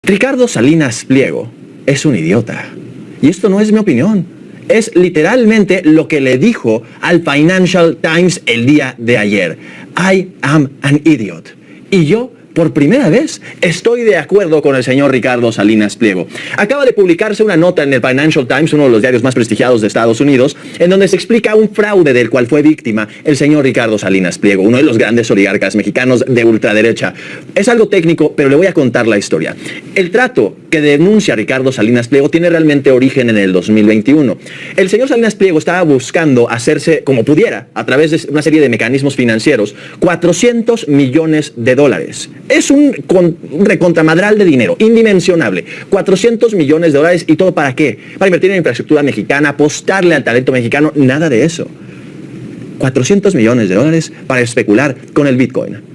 Ricardo Salinas Pliego es un idiota. Y esto no es mi opinión. Es literalmente lo que le dijo al Financial Times el día de ayer. I am an idiot. Y yo, por primera vez, estoy de acuerdo con el señor Ricardo Salinas Pliego. Acaba de publicarse una nota en el Financial Times, uno de los diarios más prestigiados de Estados Unidos, en donde se explica un fraude del cual fue víctima el señor Ricardo Salinas Pliego, uno de los grandes oligarcas mexicanos de ultraderecha. Es algo técnico, pero le voy a contar la historia. El trato que denuncia Ricardo Salinas Pliego tiene realmente origen en el 2021. El señor Salinas Pliego estaba buscando hacerse como pudiera, a través de una serie de mecanismos financieros, $400 millones. Es un recontramadral de dinero, indimensionable. $400 millones. ¿Y todo para qué? Para invertir en infraestructura mexicana, apostarle al talento mexicano, nada de eso. $400 millones para especular con el Bitcoin.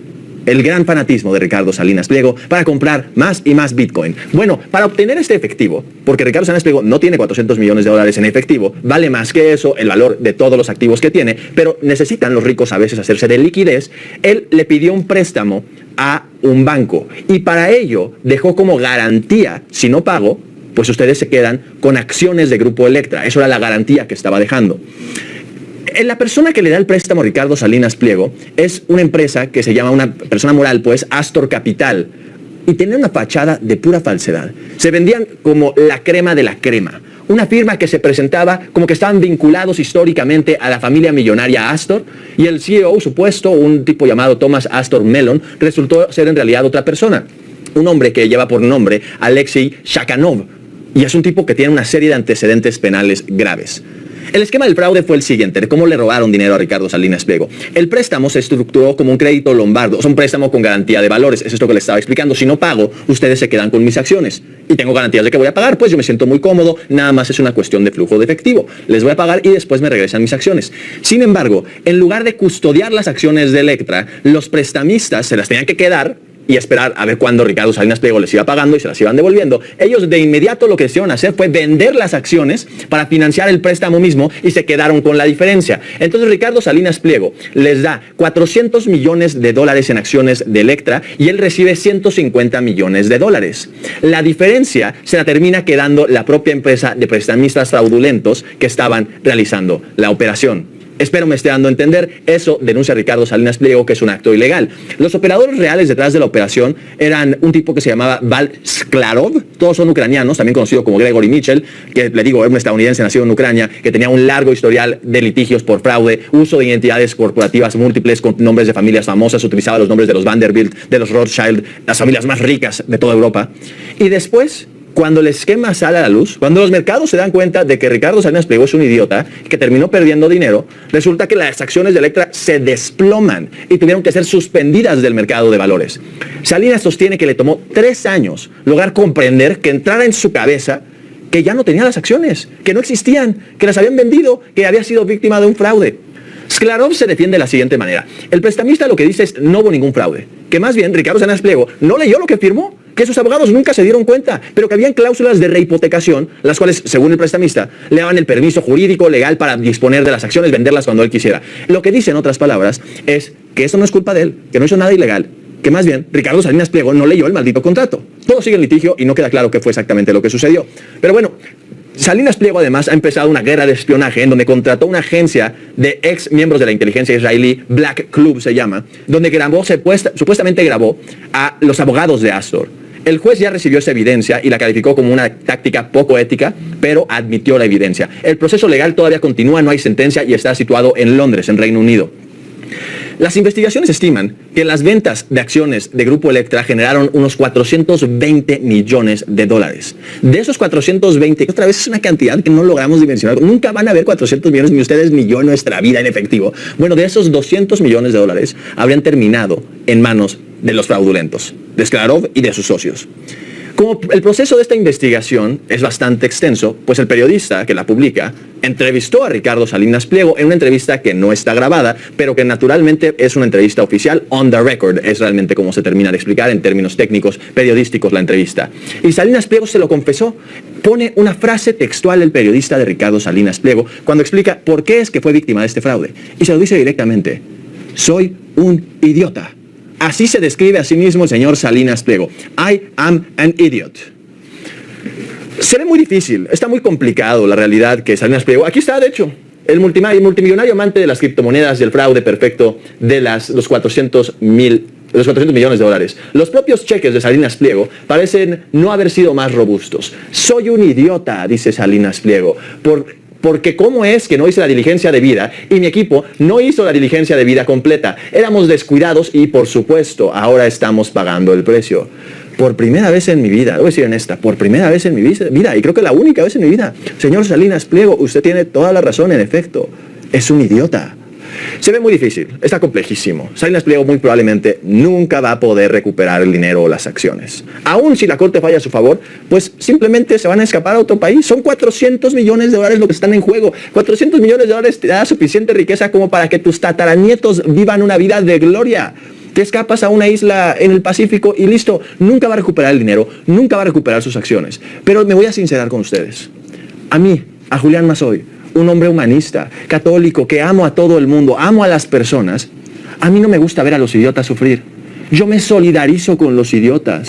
El gran fanatismo de Ricardo Salinas Pliego para comprar más y más Bitcoin. Bueno, para obtener este efectivo, porque Ricardo Salinas Pliego no tiene $400 millones en efectivo, vale más que eso el valor de todos los activos que tiene, pero necesitan los ricos a veces hacerse de liquidez. Él le pidió un préstamo a un banco y para ello dejó como garantía, si no pago, pues ustedes se quedan con acciones de Grupo Electra. Eso era la garantía que estaba dejando. La persona que le da el préstamo a Ricardo Salinas Pliego es una empresa que se llama, una persona moral, pues, Astor Capital. Y tenía una fachada de pura falsedad. Se vendían como la crema de la crema. Una firma que se presentaba como que estaban vinculados históricamente a la familia millonaria Astor. Y el CEO supuesto, un tipo llamado Thomas Astor Mellon, resultó ser en realidad otra persona. Un hombre que lleva por nombre Alexei Shakhanov. Y es un tipo que tiene una serie de antecedentes penales graves. El esquema del fraude fue el siguiente, de cómo le robaron dinero a Ricardo Salinas Pliego. El préstamo se estructuró como un crédito lombardo, o sea, un préstamo con garantía de valores. Es esto que les estaba explicando. Si no pago, ustedes se quedan con mis acciones. Y tengo garantías de que voy a pagar, pues yo me siento muy cómodo, nada más es una cuestión de flujo de efectivo. Les voy a pagar y después me regresan mis acciones. Sin embargo, en lugar de custodiar las acciones de Electra, los prestamistas se las tenían que quedar y esperar a ver cuándo Ricardo Salinas Pliego les iba pagando y se las iban devolviendo. Ellos de inmediato lo que decidieron hacer fue vender las acciones para financiar el préstamo mismo y se quedaron con la diferencia. Entonces Ricardo Salinas Pliego les da $400 millones en acciones de Electra y él recibe $150 millones. La diferencia se la termina quedando la propia empresa de prestamistas fraudulentos que estaban realizando la operación. Espero me esté dando a entender. Eso denuncia Ricardo Salinas Pliego, que es un acto ilegal. Los operadores reales detrás de la operación eran un tipo que se llamaba Val Sklarov, todos son ucranianos, también conocido como Gregory Mitchell, que le digo, era un estadounidense nacido en Ucrania, que tenía un largo historial de litigios por fraude, uso de identidades corporativas múltiples con nombres de familias famosas, utilizaba los nombres de los Vanderbilt, de los Rothschild, las familias más ricas de toda Europa. Y después, cuando el esquema sale a la luz, cuando los mercados se dan cuenta de que Ricardo Salinas Pliego es un idiota, que terminó perdiendo dinero, resulta que las acciones de Electra se desploman y tuvieron que ser suspendidas del mercado de valores. Salinas sostiene que le tomó 3 años lograr comprender, que entrara en su cabeza que ya no tenía las acciones, que no existían, que las habían vendido, que había sido víctima de un fraude. Sklarov se defiende de la siguiente manera. El prestamista lo que dice es no hubo ningún fraude, que más bien Ricardo Salinas Pliego no leyó lo que firmó, que sus abogados nunca se dieron cuenta, pero que habían cláusulas de rehipotecación, las cuales, según el prestamista, le daban el permiso jurídico legal para disponer de las acciones, venderlas cuando él quisiera. Lo que dice, en otras palabras, es que eso no es culpa de él, que no hizo nada ilegal, que más bien Ricardo Salinas Pliego no leyó el maldito contrato. Todo sigue en litigio y no queda claro qué fue exactamente lo que sucedió. Pero bueno, Salinas Pliego además ha empezado una guerra de espionaje en donde contrató una agencia de ex miembros de la inteligencia israelí, Black Club se llama, donde supuestamente grabó a los abogados de Astor. El juez ya recibió esa evidencia y la calificó como una táctica poco ética, pero admitió la evidencia. El proceso legal todavía continúa, no hay sentencia y está situado en Londres, en Reino Unido. Las investigaciones estiman que las ventas de acciones de Grupo Electra generaron unos $420 millones. De esos 420, que otra vez es una cantidad que no logramos dimensionar, nunca van a haber 400 millones ni ustedes ni yo en nuestra vida en efectivo. Bueno, de esos $200 millones habrían terminado en manos de los fraudulentos, de Sklarov y de sus socios. Como el proceso de esta investigación es bastante extenso, pues el periodista que la publica entrevistó a Ricardo Salinas Pliego en una entrevista que no está grabada, pero que naturalmente es una entrevista oficial, on the record, es realmente como se termina de explicar en términos técnicos, periodísticos la entrevista. Y Salinas Pliego se lo confesó, pone una frase textual el periodista de Ricardo Salinas Pliego cuando explica por qué es que fue víctima de este fraude. Y se lo dice directamente: soy un idiota. Así se describe a sí mismo el señor Salinas Pliego. I am an idiot. Se ve muy difícil, está muy complicado la realidad que Salinas Pliego. Aquí está, de hecho, el multimillonario amante de las criptomonedas y el fraude perfecto de los 400 millones de dólares. Los propios cheques de Salinas Pliego parecen no haber sido más robustos. Soy un idiota, dice Salinas Pliego, porque cómo es que no hice la diligencia debida y mi equipo no hizo la diligencia debida completa. Éramos descuidados y, por supuesto, ahora estamos pagando el precio. Por primera vez en mi vida, voy a decir en esta, por primera vez en mi vida, y creo que la única vez en mi vida, señor Salinas Pliego, usted tiene toda la razón, en efecto, es un idiota. Se ve muy difícil, está complejísimo. Salinas Pliego muy probablemente nunca va a poder recuperar el dinero o las acciones. Aún si la corte falla a su favor, pues simplemente se van a escapar a otro país. Son 400 millones de dólares lo que están en juego. 400 millones de dólares te da suficiente riqueza como para que tus tataranietos vivan una vida de gloria. Te escapas a una isla en el Pacífico y listo, nunca va a recuperar el dinero, nunca va a recuperar sus acciones. Pero me voy a sincerar con ustedes. A mí, a Julián Mazoy, un hombre humanista, católico, que amo a todo el mundo, amo a las personas, a mí no me gusta ver a los idiotas sufrir. Yo me solidarizo con los idiotas.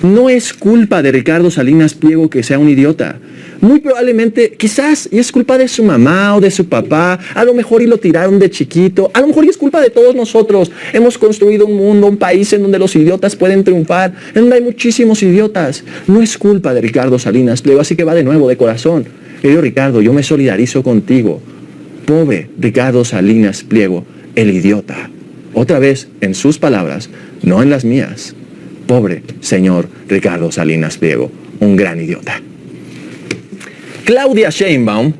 No es culpa de Ricardo Salinas Pliego que sea un idiota. Muy probablemente, quizás, y es culpa de su mamá o de su papá, a lo mejor y lo tiraron de chiquito, a lo mejor y es culpa de todos nosotros. Hemos construido un mundo, un país en donde los idiotas pueden triunfar, en donde hay muchísimos idiotas. No es culpa de Ricardo Salinas Pliego, así que va de nuevo, de corazón. Querido Ricardo, yo me solidarizo contigo. Pobre Ricardo Salinas Pliego, el idiota. Otra vez, en sus palabras, no en las mías. Pobre señor Ricardo Salinas Pliego, un gran idiota. Claudia Sheinbaum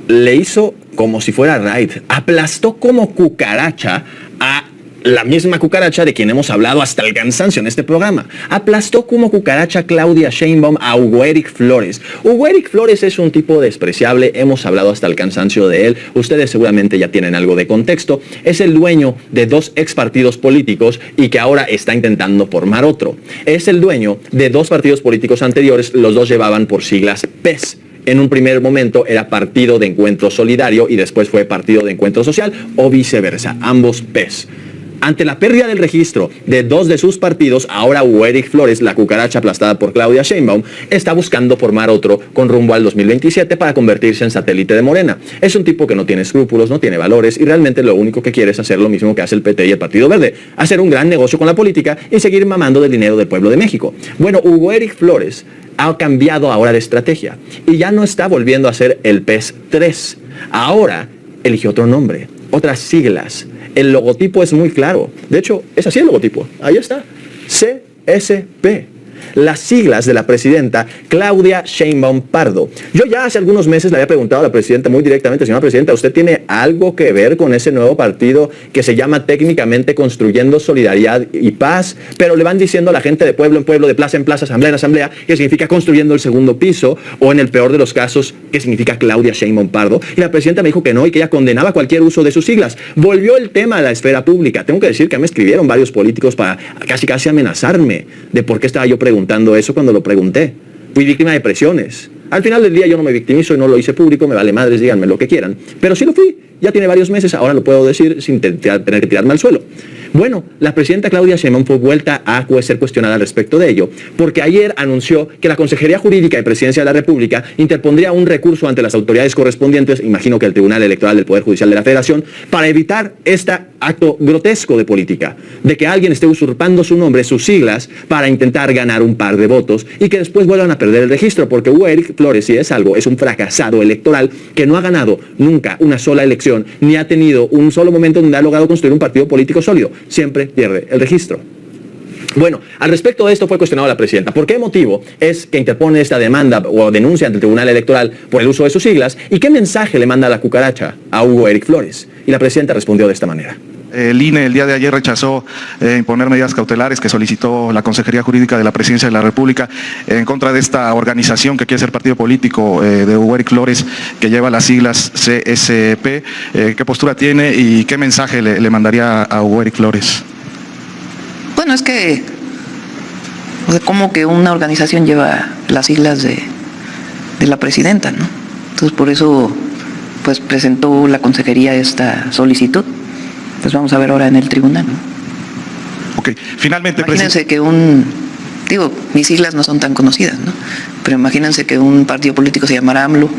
le hizo como si fuera Raid, aplastó como cucaracha a la misma cucaracha de quien hemos hablado hasta el cansancio en este programa. Aplastó como cucaracha Claudia Sheinbaum a Hugo Eric Flores. Hugo Eric Flores es un tipo despreciable, hemos hablado hasta el cansancio de él, ustedes seguramente ya tienen algo de contexto. Es el dueño de 2 ex partidos políticos y que ahora está intentando formar otro. Es el dueño de 2 partidos políticos anteriores, los 2 llevaban por siglas PES. En un primer momento era Partido de Encuentro Solidario y después fue Partido de Encuentro Social o viceversa, ambos PES. Ante la pérdida del registro de 2 de sus partidos, ahora Hugo Eric Flores, la cucaracha aplastada por Claudia Sheinbaum, está buscando formar otro con rumbo al 2027 para convertirse en satélite de Morena. Es un tipo que no tiene escrúpulos, no tiene valores y realmente lo único que quiere es hacer lo mismo que hace el PT y el Partido Verde, hacer un gran negocio con la política y seguir mamando del dinero del pueblo de México. Bueno, Hugo Eric Flores ha cambiado ahora de estrategia y ya no está volviendo a ser el PES 3. Ahora eligió otro nombre, otras siglas. El logotipo es muy claro. De hecho, es así el logotipo. Ahí está. CSP. Las siglas de la presidenta Claudia Sheinbaum Pardo. Yo ya hace algunos meses le había preguntado a la presidenta muy directamente, señora presidenta, ¿usted tiene algo que ver con ese nuevo partido que se llama técnicamente Construyendo Solidaridad y Paz? Pero le van diciendo a la gente de pueblo en pueblo, de plaza en plaza, asamblea en asamblea, que significa construyendo el segundo piso, o en el peor de los casos, que significa Claudia Sheinbaum Pardo. Y la presidenta me dijo que no y que ella condenaba cualquier uso de sus siglas. Volvió el tema a la esfera pública. Tengo que decir que me escribieron varios políticos para casi amenazarme de por qué estaba yo preguntando eso cuando lo pregunté. Fui víctima de presiones. Al final del día yo no me victimizo y no lo hice público, me vale madres, díganme lo que quieran. Pero sí lo fui, ya tiene varios meses, ahora lo puedo decir sin tener que tirarme al suelo. Bueno, la presidenta Claudia Sheinbaum fue vuelta a ser cuestionada al respecto de ello, porque ayer anunció que la Consejería Jurídica y Presidencia de la República interpondría un recurso ante las autoridades correspondientes, imagino que el Tribunal Electoral del Poder Judicial de la Federación, para evitar este acto grotesco de política, de que alguien esté usurpando su nombre, sus siglas, para intentar ganar un par de votos y que después vuelvan a perder el registro, porque Hugo Eric Flores, si es algo, es un fracasado electoral que no ha ganado nunca una sola elección, ni ha tenido un solo momento donde ha logrado construir un partido político sólido. Siempre pierde el registro. Bueno, al respecto de esto fue cuestionado la presidenta. ¿Por qué motivo es que interpone esta demanda o denuncia ante el Tribunal Electoral por el uso de sus siglas? ¿Y qué mensaje le manda la cucaracha a Hugo Eric Flores? Y la presidenta respondió de esta manera. El INE el día de ayer rechazó imponer medidas cautelares que solicitó la Consejería Jurídica de la Presidencia de la República en contra de esta organización que quiere ser partido político de Hugo Eric Flores, que lleva las siglas CSP. ¿Qué postura tiene y qué mensaje le mandaría a Hugo Eric Flores? Bueno, es que, o sea, como que una organización lleva las siglas de la presidenta, ¿no? Entonces, por eso, pues presentó la Consejería esta solicitud. Pues vamos a ver ahora en el tribunal, ¿no? Ok, finalmente, imagínense que mis siglas no son tan conocidas, ¿no? Pero imagínense que un partido político se llamara AMLO,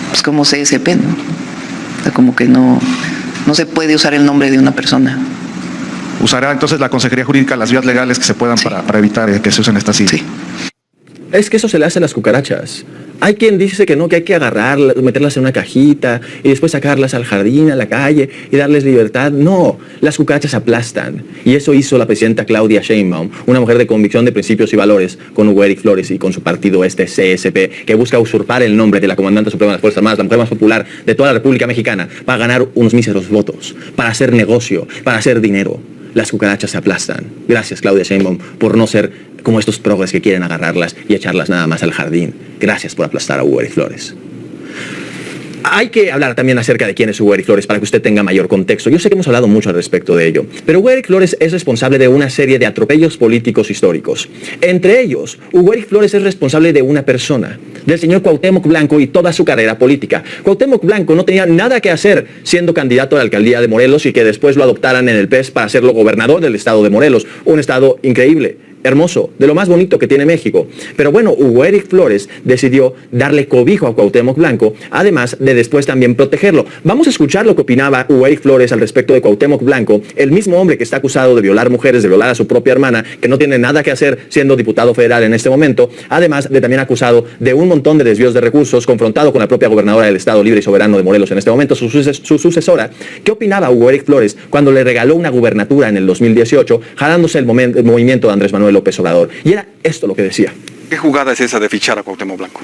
pues como CSP, ¿no? O sea, como que no se puede usar el nombre de una persona. ¿Usará entonces la Consejería Jurídica las vías legales que se puedan para evitar que se usen estas siglas? Sí. Es que eso se le hace a las cucarachas. Hay quien dice que no, que hay que agarrarlas, meterlas en una cajita y después sacarlas al jardín, a la calle y darles libertad. No, las cucarachas aplastan. Y eso hizo la presidenta Claudia Sheinbaum, una mujer de convicción de principios y valores, con Hugo Eric Flores y con su partido CSP, que busca usurpar el nombre de la comandante suprema de las Fuerzas Armadas, la mujer más popular de toda la República Mexicana, para ganar unos míseros votos, para hacer negocio, para hacer dinero. Las cucarachas se aplastan. Gracias, Claudia Sheinbaum, por no ser como estos progres que quieren agarrarlas y echarlas nada más al jardín. Gracias por aplastar a Hugo Eric Flores. Hay que hablar también acerca de quién es Hugo Eric Flores para que usted tenga mayor contexto. Yo sé que hemos hablado mucho al respecto de ello, pero Hugo Eric Flores es responsable de una serie de atropellos políticos históricos. Entre ellos, Hugo Eric Flores es responsable de una persona, del señor Cuauhtémoc Blanco y toda su carrera política. Cuauhtémoc Blanco no tenía nada que hacer siendo candidato a la alcaldía de Morelos y que después lo adoptaran en el PES para hacerlo gobernador del estado de Morelos, un estado increíble, hermoso, de lo más bonito que tiene México. Pero bueno, Hugo Eric Flores decidió darle cobijo a Cuauhtémoc Blanco, además de después también protegerlo. Vamos a escuchar lo que opinaba Hugo Eric Flores al respecto de Cuauhtémoc Blanco, el mismo hombre que está acusado de violar mujeres, de violar a su propia hermana, que no tiene nada que hacer siendo diputado federal en este momento, además de también acusado de un montón de desvíos de recursos, confrontado con la propia gobernadora del Estado Libre y Soberano de Morelos en este momento, su sucesora. ¿Qué opinaba Hugo Eric Flores cuando le regaló una gubernatura en el 2018, jalándose el movimiento de Andrés Manuel López Obrador? Y era esto lo que decía. ¿Qué jugada es esa de fichar a Cuauhtémoc Blanco?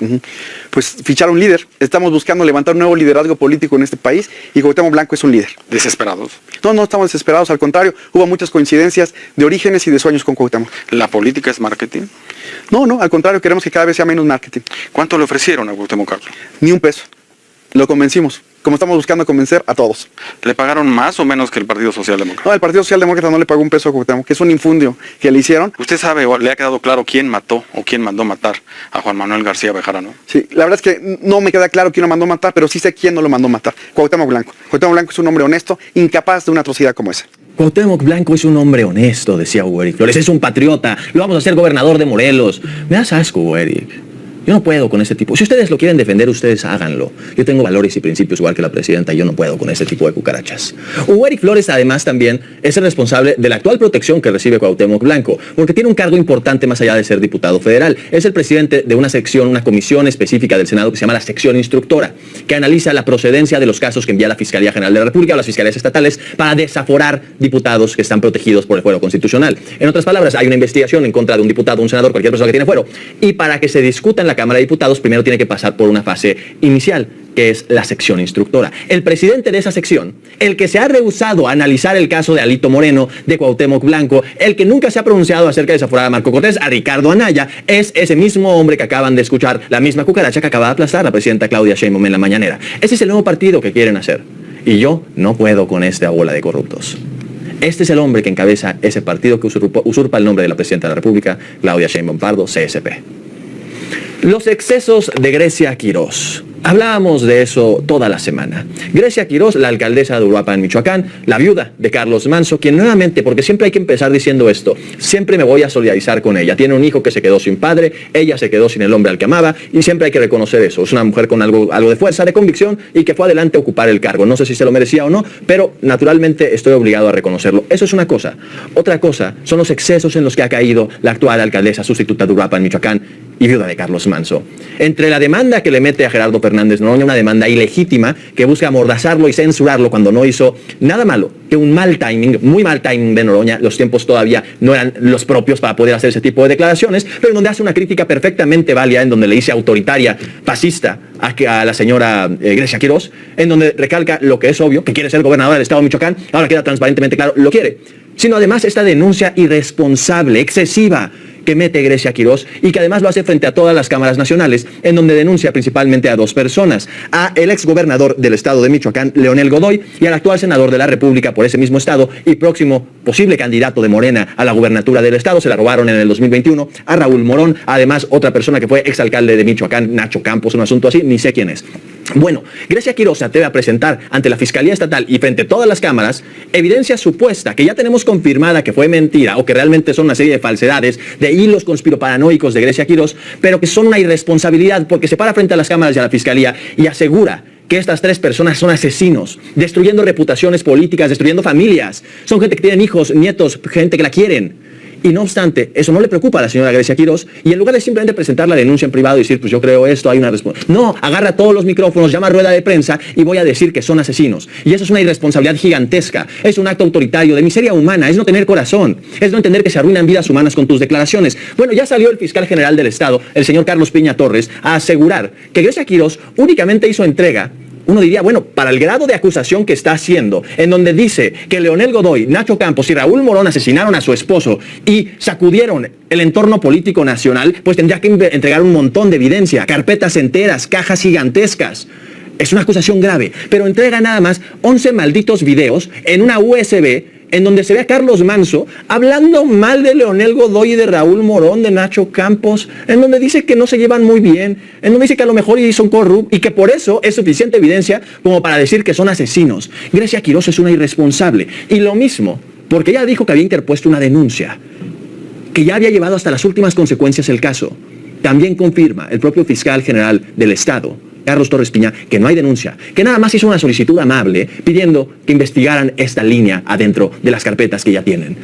Pues fichar a un líder. Estamos buscando levantar un nuevo liderazgo político en este país y Cuauhtémoc Blanco es un líder. ¿Desesperados? No estamos desesperados, al contrario, hubo muchas coincidencias de orígenes y de sueños con Cuauhtémoc. ¿La política es marketing? No, al contrario, queremos que cada vez sea menos marketing. ¿Cuánto le ofrecieron a Cuauhtémoc Blanco? Ni un peso. Lo convencimos, como estamos buscando convencer a todos. ¿Le pagaron más o menos que el Partido Socialdemócrata? No, el Partido Socialdemócrata no le pagó un peso a Cuauhtémoc, que es un infundio que le hicieron. ¿Usted sabe o le ha quedado claro quién mató o quién mandó matar a Juan Manuel García Bejarano? Sí, la verdad es que no me queda claro quién lo mandó matar, pero sí sé quién no lo mandó matar. Cuauhtémoc Blanco. Cuauhtémoc Blanco es un hombre honesto, incapaz de una atrocidad como esa. Cuauhtémoc Blanco es un hombre honesto, decía Hugo Eric Flores, es un patriota, lo vamos a hacer gobernador de Morelos. Me das asco, Hugo Eric. Yo no puedo con ese tipo. Si ustedes lo quieren defender, ustedes háganlo. Yo tengo valores y principios igual que la presidenta y yo no puedo con ese tipo de cucarachas. Hugo Eric Flores además también es el responsable de la actual protección que recibe Cuauhtémoc Blanco, porque tiene un cargo importante más allá de ser diputado federal. Es el presidente de una sección, una comisión específica del Senado que se llama la sección instructora, que analiza la procedencia de los casos que envía la Fiscalía General de la República o las fiscalías estatales para desaforar diputados que están protegidos por el fuero constitucional. En otras palabras, hay una investigación en contra de un diputado, un senador, cualquier persona que tiene fuero, y para que se discuta en la Cámara de Diputados, primero tiene que pasar por una fase inicial, que es la sección instructora. El presidente de esa sección, el que se ha rehusado a analizar el caso de Alito Moreno, de Cuauhtémoc Blanco, el que nunca se ha pronunciado acerca de desaforar a Marco Cortés, a Ricardo Anaya, es ese mismo hombre que acaban de escuchar, la misma cucaracha que acaba de aplastar a la presidenta Claudia Sheinbaum en la mañanera. Ese es el nuevo partido que quieren hacer. Y yo no puedo con esta bola de corruptos. Este es el hombre que encabeza ese partido que usurpa el nombre de la presidenta de la República, Claudia Sheinbaum Pardo, CSP. Los excesos de Grecia Quirós. Hablábamos de eso toda la semana. Grecia Quirós, la alcaldesa de Uruapan, Michoacán, la viuda de Carlos Manzo, quien nuevamente, porque siempre hay que empezar diciendo esto, siempre me voy a solidarizar con ella. Tiene un hijo que se quedó sin padre, ella se quedó sin el hombre al que amaba y siempre hay que reconocer eso. Es una mujer con algo de fuerza, de convicción y que fue adelante a ocupar el cargo. No sé si se lo merecía o no, pero naturalmente estoy obligado a reconocerlo. Eso es una cosa. Otra cosa son los excesos en los que ha caído la actual alcaldesa sustituta de Uruapan, Michoacán y viuda de Carlos Manzo. Entre la demanda que le mete a Gerardo Fernández Noroña, una demanda ilegítima que busca amordazarlo y censurarlo cuando no hizo nada malo, que un mal timing, muy mal timing de Noroña, los tiempos todavía no eran los propios para poder hacer ese tipo de declaraciones, pero en donde hace una crítica perfectamente válida, en donde le dice autoritaria, fascista a la señora Grecia Quirós, en donde recalca lo que es obvio, que quiere ser gobernadora del estado de Michoacán, ahora queda transparentemente claro, lo quiere, sino además esta denuncia irresponsable, excesiva, que mete Grecia Quirós y que además lo hace frente a todas las cámaras nacionales, en donde denuncia principalmente a dos personas, a el exgobernador del estado de Michoacán, Leonel Godoy, y al actual senador de la República por ese mismo estado y próximo posible candidato de Morena a la gubernatura del estado, se la robaron en el 2021, a Raúl Morón, además otra persona que fue exalcalde de Michoacán, Nacho Campos, un asunto así, ni sé quién es. Bueno, Grecia Quiroz se atreve a presentar ante la Fiscalía Estatal y frente a todas las cámaras evidencia supuesta que ya tenemos confirmada que fue mentira o que realmente son una serie de falsedades, de hilos conspiroparanoicos de Grecia Quiroz, pero que son una irresponsabilidad porque se para frente a las cámaras y a la Fiscalía y asegura que estas 3 personas son asesinos, destruyendo reputaciones políticas, destruyendo familias. Son gente que tienen hijos, nietos, gente que la quieren. Y no obstante, eso no le preocupa a la señora Grecia Quiroz, y en lugar de simplemente presentar la denuncia en privado y decir, pues yo creo esto, hay una respuesta. No, agarra todos los micrófonos, llama a rueda de prensa y voy a decir que son asesinos. Y eso es una irresponsabilidad gigantesca, es un acto autoritario de miseria humana, es no tener corazón, es no entender que se arruinan vidas humanas con tus declaraciones. Bueno, ya salió el fiscal general del Estado, el señor Carlos Piña Torres, a asegurar que Grecia Quiroz únicamente hizo entrega. Uno diría, bueno, para el grado de acusación que está haciendo, en donde dice que Leonel Godoy, Nacho Campos y Raúl Morón asesinaron a su esposo y sacudieron el entorno político nacional, pues tendría que entregar un montón de evidencia, carpetas enteras, cajas gigantescas. Es una acusación grave, pero entrega nada más 11 malditos videos en una USB en donde se ve a Carlos Manso hablando mal de Leonel Godoy y de Raúl Morón, de Nacho Campos, en donde dice que no se llevan muy bien, en donde dice que a lo mejor son corruptos y que por eso es suficiente evidencia como para decir que son asesinos. Grecia Quiroz es una irresponsable. Y lo mismo, porque ella dijo que había interpuesto una denuncia, que ya había llevado hasta las últimas consecuencias el caso. También confirma el propio fiscal general del Estado, Carlos Torres Piña, que no hay denuncia, que nada más hizo una solicitud amable pidiendo que investigaran esta línea adentro de las carpetas que ya tienen.